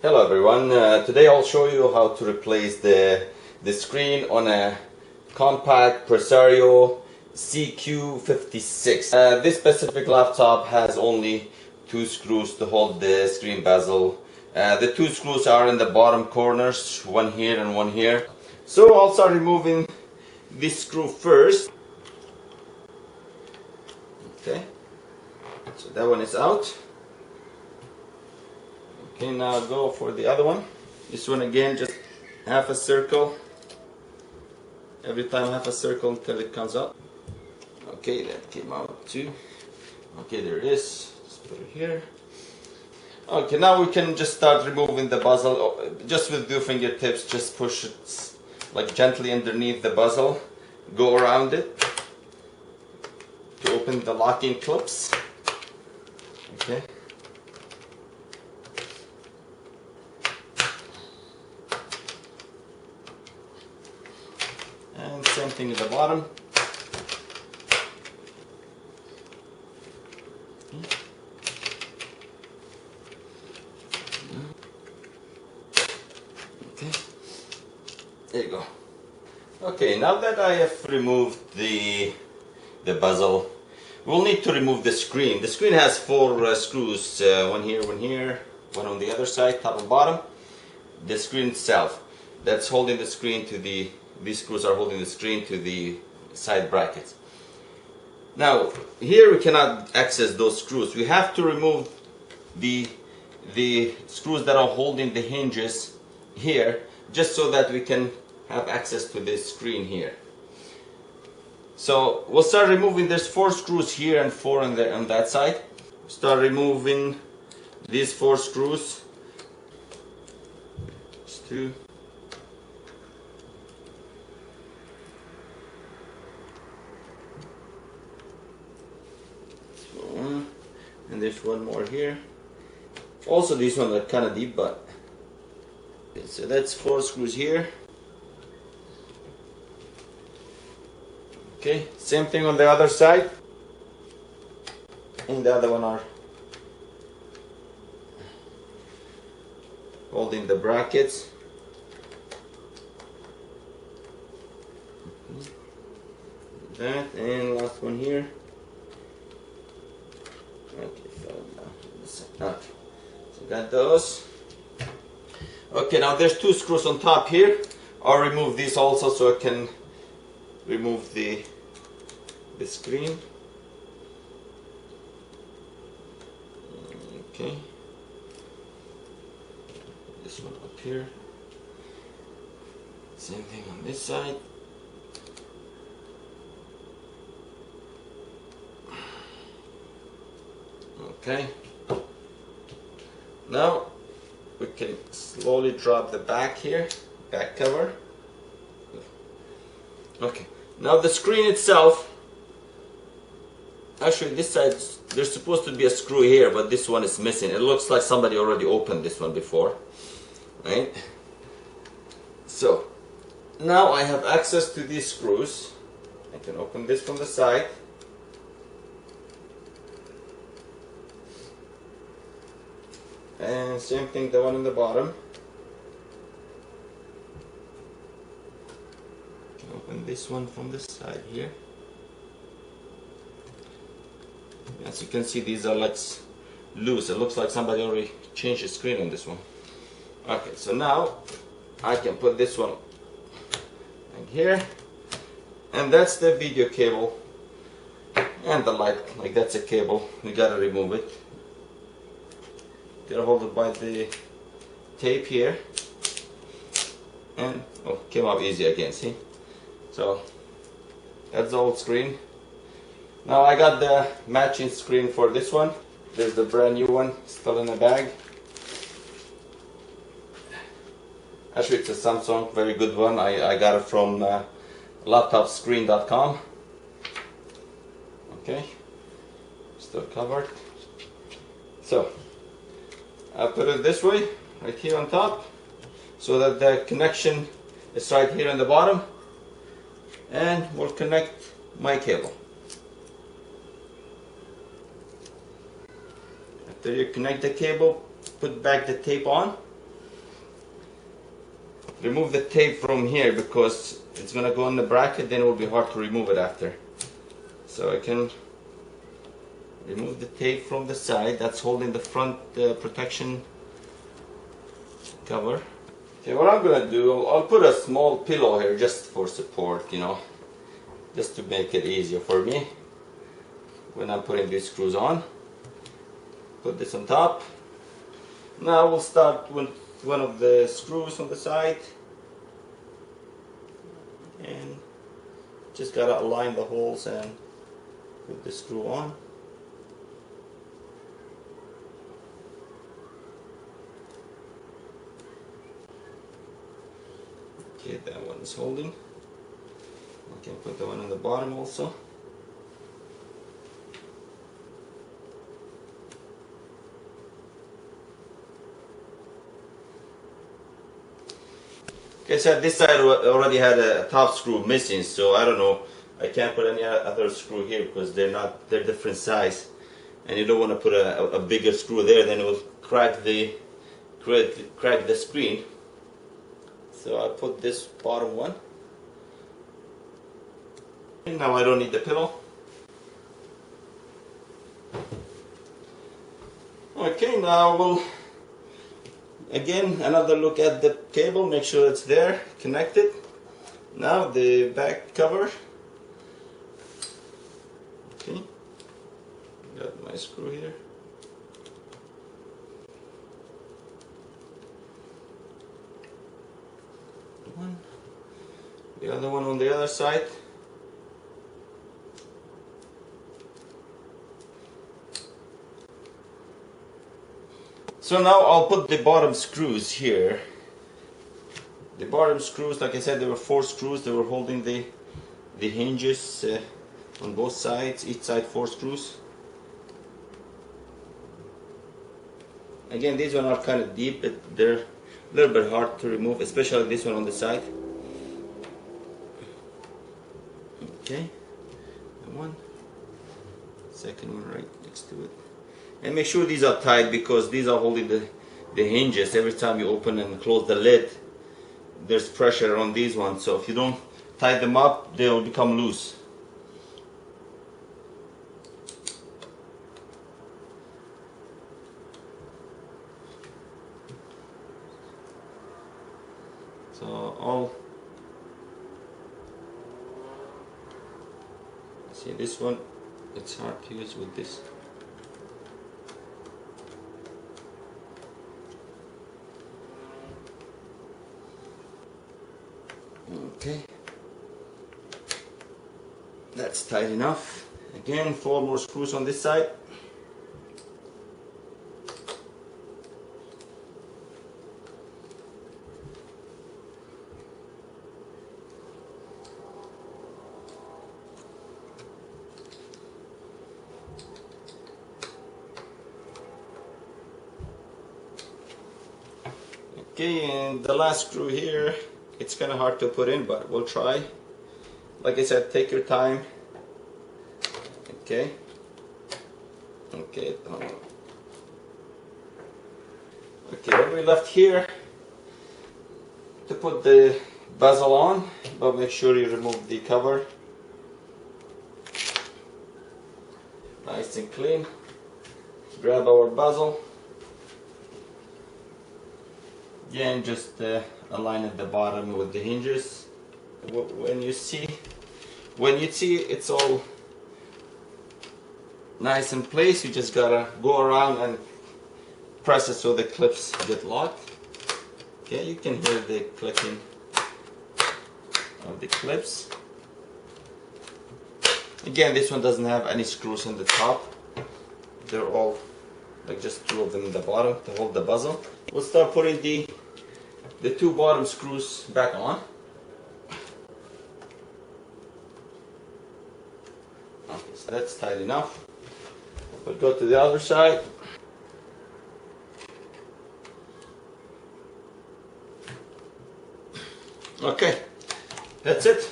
Hello everyone, today I'll show you how to replace the screen on a Compaq CQ56. This specific laptop has only two screws to hold the screen bezel. The two screws are in the bottom corners, one here and one here. So I'll start removing this screw first. Okay, so that one is out. Okay, now go for the other one. This one again, just half a circle. Every time half a circle until it comes up. Okay, that came out too. Okay, there it is. Just put it here. Okay, now we can just start removing the bezel. Just with your fingertips, just push it like gently underneath the bezel. Go around it to open the locking clips. Okay. And same thing at the bottom. Okay. There you go. Okay, now that I have removed the bezel, we'll need to remove the screen. The screen has four screws, one here, one on the other side, top and bottom. The screen itself, that's holding the screen to these screws are holding the screen to the side brackets. Now, here we cannot access those screws. We have to remove the screws that are holding the hinges here, just so that we can have access to this screen here. So we'll start removing. There's four screws here and four on that side. Start removing these four screws. Just two. And there's one more here. Also, these ones are kind of deep, but okay, so that's four screws here. Okay, same thing on the other side. And the other one are holding the brackets. That, and last one here. Okay, so got those. Okay, now there's two screws on top here. I'll remove these also so I can remove the screen. Okay, this one up here. Same thing on this side. Okay, now we can slowly drop the back here, back cover. Okay, now the screen itself, actually this side, there's supposed to be a screw here, but this one is missing. It looks like somebody already opened this one before, right? So, now I have access to these screws. I can open this from the side. And same thing, the one in the bottom. Open this one from this side here. As you can see, these are like loose. It looks like somebody already changed the screen on this one. Okay, so now I can put this one right here, and that's the video cable and the light. Like, that's a cable. We gotta remove it. Gotta hold it by the tape here, and oh, came out easy again. See, so that's the old screen. Now I got the matching screen for this one. There's the brand new one still in the bag. Actually, it's a Samsung, very good one. I got it from laptopscreen.com. Okay, still covered. So I put it this way, right here on top, so that the connection is right here on the bottom, and we'll connect my cable. After you connect the cable, put back the tape on, remove the tape from here because it's going to go in the bracket, then it will be hard to remove it after. So I can remove the tape from the side that's holding the front protection cover. Okay, what I'm going to do, I'll put a small pillow here just for support, you know, just to make it easier for me when I'm putting these screws on. Put this on top. Now we'll start with one of the screws on the side, and just gotta align the holes and put the screw on. Okay, that one is holding. I can put the one on the bottom also. Okay, so this side already had a top screw missing, so I don't know. I can't put any other screw here because they're different size, and you don't want to put a bigger screw there, then it will crack the screen. So I'll put this bottom one. And now I don't need the pillow. Okay, now we'll again another look at the cable, make sure it's there, connected. Now the back cover. Okay, got my screw here. One, the other one on the other side. So now I'll put the bottom screws here. The bottom screws, like I said, there were 4 screws. They were holding the hinges on both sides, each side 4 screws. Again, these ones are kind of deep, but they're a little bit hard to remove, especially this one on the side. Okay, and one, second one right next to it. And make sure these are tight because these are holding the hinges. Every time you open and close the lid, there's pressure on these ones. So if you don't tie them up, they'll become loose. So see this one, it's hard to use with this. Okay, that's tight enough. Again, 4 more screws on this side. Okay, and the last screw here, it's kind of hard to put in, but we'll try. Like I said, take your time. Okay. Okay. Okay, then we left here to put the bezel on, but make sure you remove the cover. Nice and clean. Grab our bezel. Again, just align at the bottom with the hinges. When you see it's all nice in place, you just gotta go around and press it so the clips get locked. Okay, you can hear the clicking of the clips. Again, this one doesn't have any screws on the top. They're all like just 2 of them in the bottom to hold the bezel. We'll start putting the 2 bottom screws back on. Okay, so that's tight enough. We'll go to the other side. Okay, that's it.